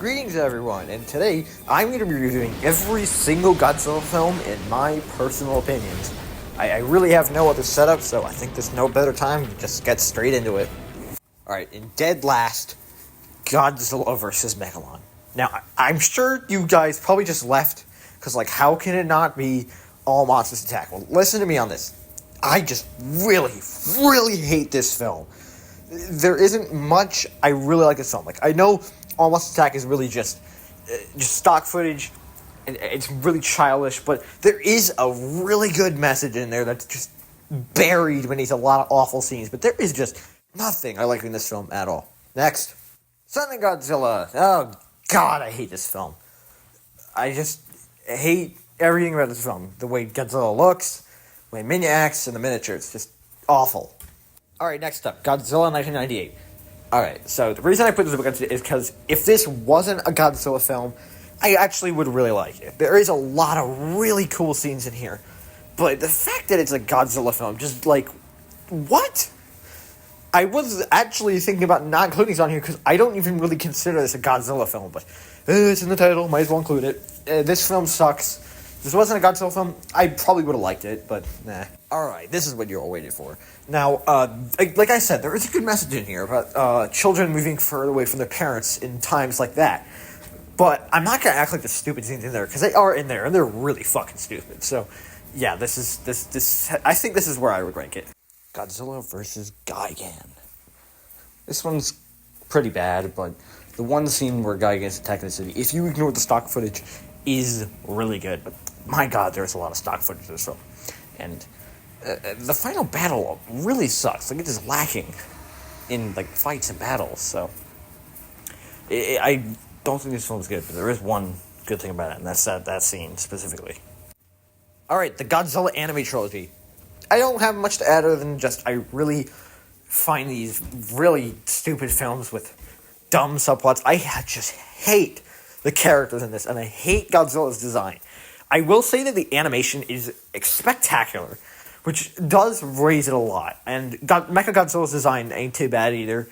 Greetings everyone, and today I'm going to be reviewing every single Godzilla film in my personal opinions. I really have no other setup, so I think there's no better time to just get straight into it. Alright, in dead last, Godzilla vs. Megalon. Now, I'm sure you guys probably just left, because how can it not be All Monsters Attack? Well, listen to me on this. I just really hate this film. There isn't much I really like this film. I know All Monsters Attack is really just stock footage, and it's really childish, but there is a really good message in there that's just buried beneath a lot of awful scenes, but there is just nothing I like in this film at all. Next, Son of Godzilla. Oh, God, I hate this film. I just hate everything about this film. The way Godzilla looks, the way Minya acts, and the miniature. It's just awful. Alright, next up, Godzilla 1998. Alright, so the reason I put this up against it is because if this wasn't a Godzilla film, I actually would really like it. There is a lot of really cool scenes in here, but the fact that it's a Godzilla film, just what? I was actually thinking about not including this on here because I don't even really consider this a Godzilla film, but it's in the title, might as well include it. This film sucks. If this wasn't a Godzilla film, I probably would have liked it, but nah. Alright, this is what you're all waiting for. Now, like I said, there is a good message in here about children moving further away from their parents in times like that. But I'm not going to act like the stupid scenes in there, because they are in there, and they're really fucking stupid. So, yeah, this I think this is where I would rank it. Godzilla vs. Gigan. This one's pretty bad, but the one scene where Gigan's attacking the city, if you ignore the stock footage, is really good. But my God, there's a lot of stock footage in this film. And the final battle really sucks. It is lacking in fights and battles. So I don't think this film's good, but there is one good thing about it, and that's that scene specifically. Alright, the Godzilla anime trilogy. I don't have much to add other than just I really find these really stupid films with dumb subplots. I just hate the characters in this, and I hate Godzilla's design. I will say that the animation is spectacular, which does raise it a lot. And Mechagodzilla's design ain't too bad either.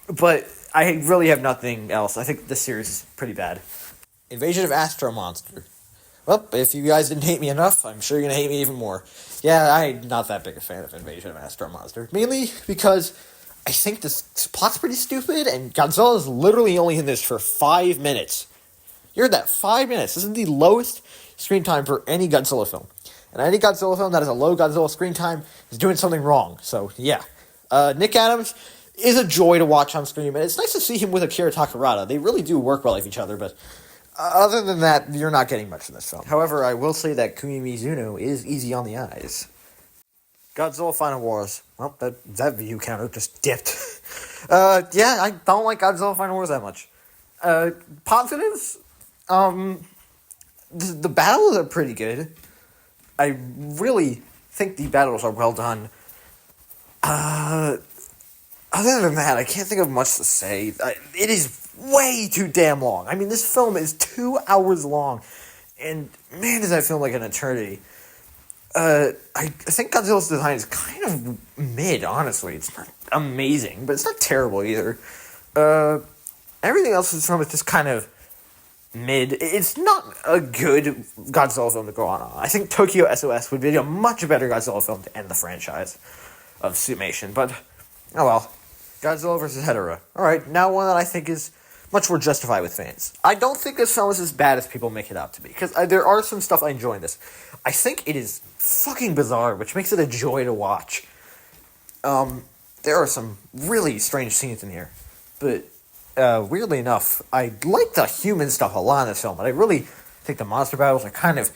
But I really have nothing else. I think this series is pretty bad. Invasion of Astro Monster. Well, if you guys didn't hate me enough, I'm sure you're going to hate me even more. Yeah, I'm not that big a fan of Invasion of Astro Monster. Mainly because I think this plot's pretty stupid, and Godzilla's literally only in this for 5 minutes. You heard that, 5 minutes. This is the lowest screen time for any Godzilla film. And any Godzilla film that has a low Godzilla screen time is doing something wrong. So, yeah. Nick Adams is a joy to watch on screen, and it's nice to see him with Akira Takarada. They really do work well with each other, but other than that, you're not getting much in this film. However, I will say that Kumi Mizuno is easy on the eyes. Godzilla Final Wars. Well, that view counter just dipped. Yeah, I don't like Godzilla Final Wars that much. Positives? The battles are pretty good. I really think the battles are well done. Other than that, I can't think of much to say. It is way too damn long. I mean, this film is 2 hours long, and man, does that feel like an eternity. I think Godzilla's design is kind of mid, honestly. It's not amazing, but it's not terrible either. Everything else in this film is just kind of mid. It's not a good Godzilla film to go on. I think Tokyo SOS would be a much better Godzilla film to end the franchise of Summation, but oh well. Godzilla vs. Hedorah. Alright, now one that I think is much more justified with fans. I don't think this film is as bad as people make it out to be, because there are some stuff I enjoy in this. I think it is fucking bizarre, which makes it a joy to watch. There are some really strange scenes in here, but weirdly enough, I like the human stuff a lot in this film, but I really think the monster battles are kind of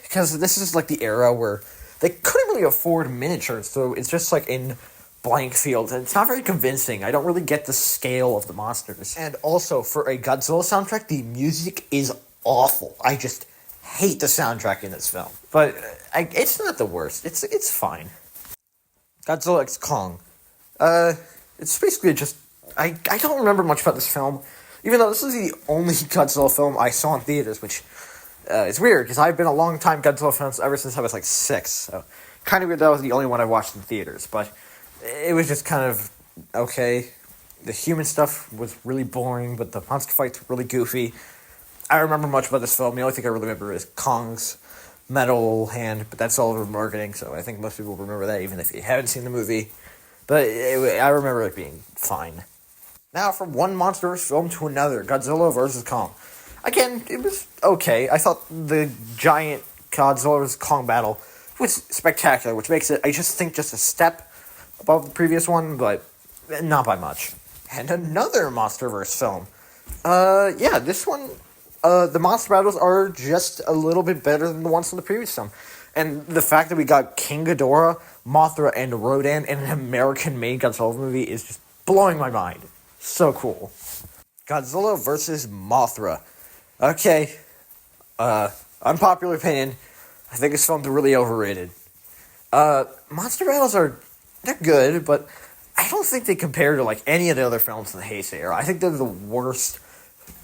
because this is the era where they couldn't really afford miniatures, so it's just in blank fields, and it's not very convincing. I don't really get the scale of the monsters. And also, for a Godzilla soundtrack, the music is awful. I just hate the soundtrack in this film. But it's not the worst. It's fine. Godzilla x Kong. It's basically just I don't remember much about this film, even though this is the only Godzilla film I saw in theaters, which is weird, because I've been a long time Godzilla fan ever since I was 6, so kind of weird that was the only one I watched in theaters, but it was just kind of okay. The human stuff was really boring, but the monster fights were really goofy. I don't remember much about this film. The only thing I really remember is Kong's metal hand, but that's all over marketing, so I think most people remember that, even if you haven't seen the movie. But I remember it being fine. Now, from one monster film to another, Godzilla vs. Kong. Again, it was okay. I thought the giant Godzilla vs. Kong battle was spectacular, which makes it, I just think, just a step above the previous one, but not by much. And another MonsterVerse film. This one, the monster battles are just a little bit better than the ones from the previous film. And the fact that we got King Ghidorah, Mothra, and Rodan in an American-made Godzilla movie is just blowing my mind. So cool. Godzilla vs. Mothra. Okay. Unpopular opinion. I think this film's really overrated. Monster battles they're good, but I don't think they compare to, like, any of the other films in the Heisei era. I think they're the worst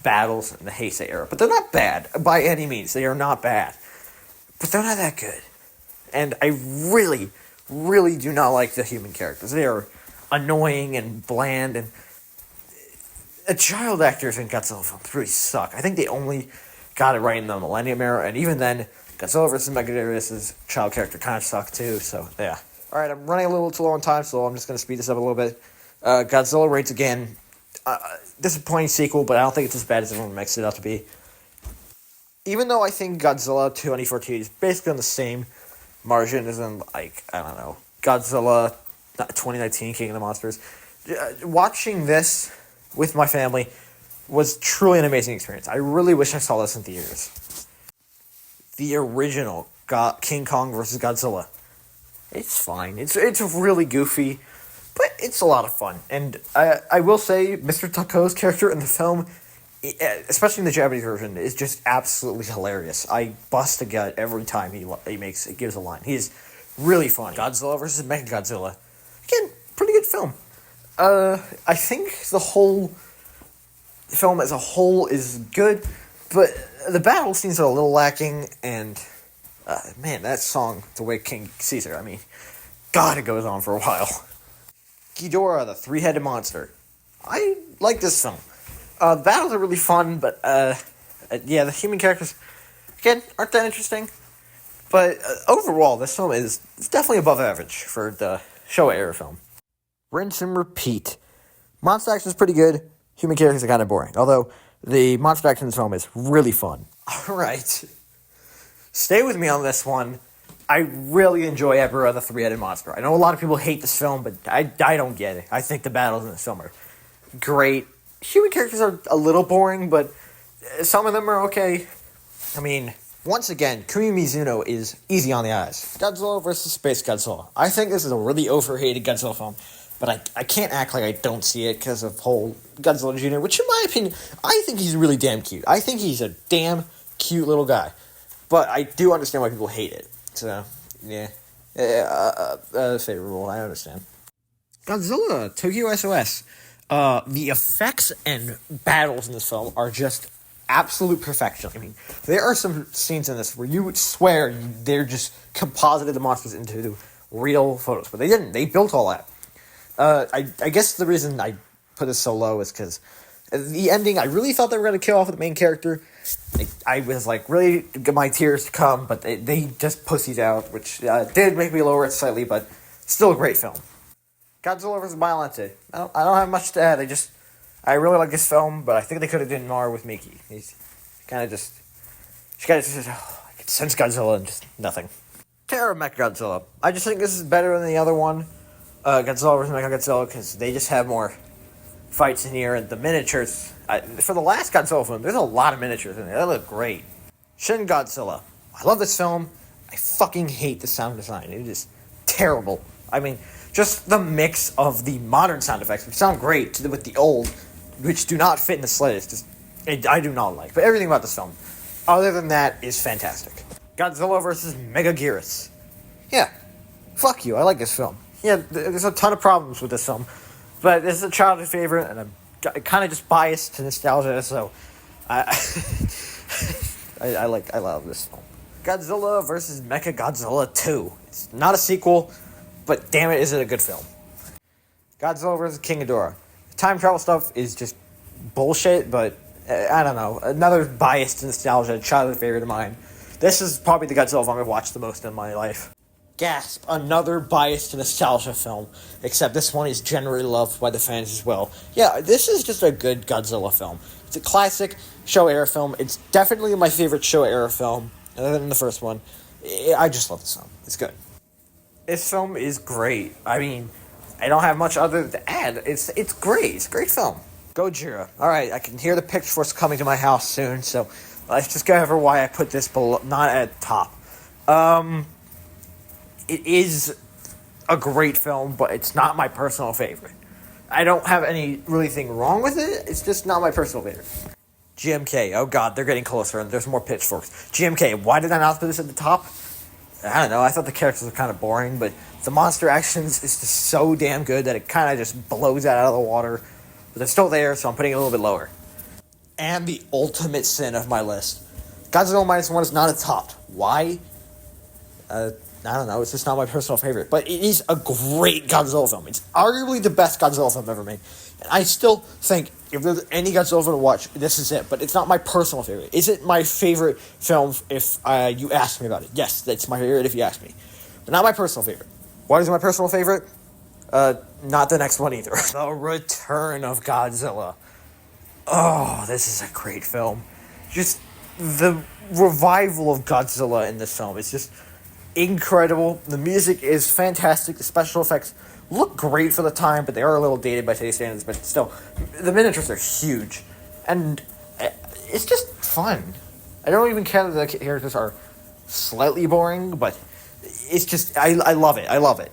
battles in the Heisei era. But they're not bad, by any means. They are not bad. But they're not that good. And I really, really do not like the human characters. They are annoying and bland, and child actors in Godzilla films really suck. I think they only got it right in the Millennium era, and even then, Godzilla vs. Megadorus's child character kind of sucked too, so yeah. Alright, I'm running a little too low on time, so I'm just going to speed this up a little bit. Godzilla rates again. Disappointing sequel, but I don't think it's as bad as everyone makes it out to be. Even though I think Godzilla 2014 is basically on the same margin as in, like, I don't know, Godzilla 2019, King of the Monsters. Watching this with my family was truly an amazing experience. I really wish I saw this in theaters. The original King Kong vs. Godzilla. It's fine. It's really goofy, but it's a lot of fun. And I will say, Mr. Tako's character in the film, especially in the Japanese version, is just absolutely hilarious. I bust a gut every time he gives a line. He's really funny. Godzilla vs. Mechagodzilla. Again, pretty good film. I think the whole film as a whole is good, but the battle scenes are a little lacking, and man, that song, The Way King Caesar, I mean, God, it goes on for a while. Ghidorah, the three-headed monster. I like this film. The battles are really fun, but the human characters, again, aren't that interesting. But overall, this film is definitely above average for the Showa era film. Rinse and repeat. Monster action is pretty good. Human characters are kind of boring. Although, the monster action in this film is really fun. Alright. Stay with me on this one. I really enjoy Ebirah, the three-headed monster. I know a lot of people hate this film, but I don't get it. I think the battles in this film are great. Human characters are a little boring, but some of them are okay. I mean, once again, Kumi Mizuno is easy on the eyes. Godzilla vs. Space Godzilla. I think this is a really overhated Godzilla film, but I can't act like I don't see it because of whole Godzilla Jr., which in my opinion, I think he's really damn cute. I think he's a damn cute little guy. But I do understand why people hate it. So, yeah. Favorable, I understand. Godzilla, Tokyo SOS. The effects and battles in this film are just absolute perfection. I mean, there are some scenes in this where you would swear they're just composited the monsters into real photos, but they didn't. They built all that. I guess the reason I put this so low is because the ending, I really thought they were going to kill off the main character. I was like, really, get my tears to come, but they just pussied out, which did make me lower it slightly, but still a great film. Godzilla vs. Biollante. I don't have much to add. I really like this film, but I think they could have done more with Miki. She kind of just I could sense Godzilla and just nothing. Terror Mechagodzilla. I just think this is better than the other one, Godzilla vs. Mechagodzilla, because they just have more fights in here, and the miniatures. For the last Godzilla film, there's a lot of miniatures in there. They look great. Shin Godzilla. I love this film. I fucking hate the sound design. It is terrible. I mean, just the mix of the modern sound effects, which sound great, with the old, which do not fit in the slightest. I do not like. But everything about this film, other than that, is fantastic. Godzilla vs. Megaguirus. Yeah. Fuck you. I like this film. Yeah, there's a ton of problems with this film. But this is a childhood favorite, and I'm kind of just biased to nostalgia, so I love this film. Godzilla vs. Mechagodzilla 2. It's not a sequel, but damn it, is it a good film. Godzilla vs. King Ghidorah. time travel stuff is just bullshit, but I don't know. Another biased nostalgia, childhood favorite of mine. This is probably the Godzilla film I've watched the most in my life. Gasp, another biased nostalgia film, except this one is generally loved by the fans as well. Yeah, this is just a good Godzilla film. It's a classic Showa-era film. It's definitely my favorite Showa-era film, other than the first one. I just love this film. It's good. This film is great. I mean, I don't have much other to add. It's great. It's a great film. Gojira. Alright, I can hear the pitchforks coming to my house soon, so let's just go over why I put this below, not at the top. It is a great film, but it's not my personal favorite. I don't have any really thing wrong with it. It's just not my personal favorite. GMK. Oh god, they're getting closer and there's more pitchforks. GMK. Why did I not put this at the top? I don't know. I thought the characters were kind of boring, but the monster actions is just so damn good that it kind of just blows that out of the water. But they're still there, so I'm putting it a little bit lower. And the ultimate sin of my list. Godzilla Minus One is not a top. Why? I don't know, it's just not my personal favorite. But it is a great Godzilla film. It's arguably the best Godzilla film ever made. And I still think, if there's any Godzilla film to watch, this is it. But it's not my personal favorite. Is it my favorite film if you ask me about it? Yes, it's my favorite if you ask me. But not my personal favorite. What is my personal favorite? Not the next one either. The Return of Godzilla. Oh, this is a great film. Just the revival of Godzilla in this film. It's just incredible. The music is fantastic. The special effects look great for the time, but they are a little dated by today's standards. But still, the miniatures are huge, and it's just fun. I don't even care that the characters are slightly boring, but it's just I love it. I love it.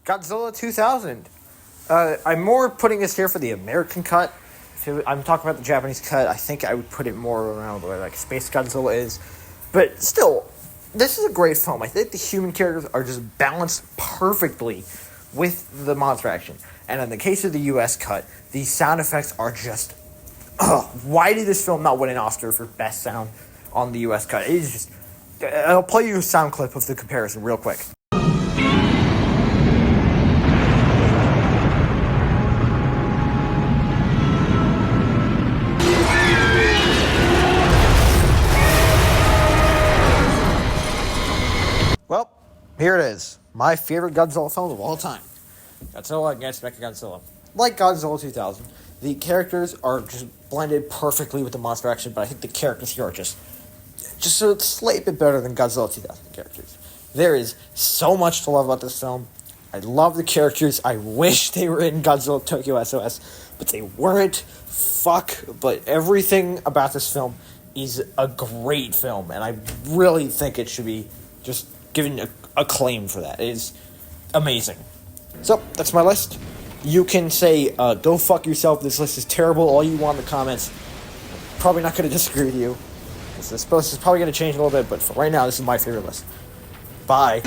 Godzilla 2000. I'm more putting this here for the American cut. If I'm talking about the Japanese cut, I think I would put it more around where like Space Godzilla is, but still. This is a great film. I think the human characters are just balanced perfectly with the monster action. And in the case of the US cut, the sound effects are just... why did this film not win an Oscar for Best Sound on the US cut? It is just... I'll play you a sound clip of the comparison real quick. Well, here it is. My favorite Godzilla film of all time. Godzilla against Mechagodzilla. Like Godzilla 2000, the characters are just blended perfectly with the monster action, but I think the characters here are just a slight bit better than Godzilla 2000 characters. There is so much to love about this film. I love the characters. I wish they were in Godzilla Tokyo SOS, but they weren't. Fuck. But everything about this film is a great film, and I really think it should be just given a claim for that. It is amazing. So, that's my list. You can say, go fuck yourself, this list is terrible, all you want in the comments. Probably not going to disagree with you. This is probably going to change a little bit, but for right now, this is my favorite list. Bye.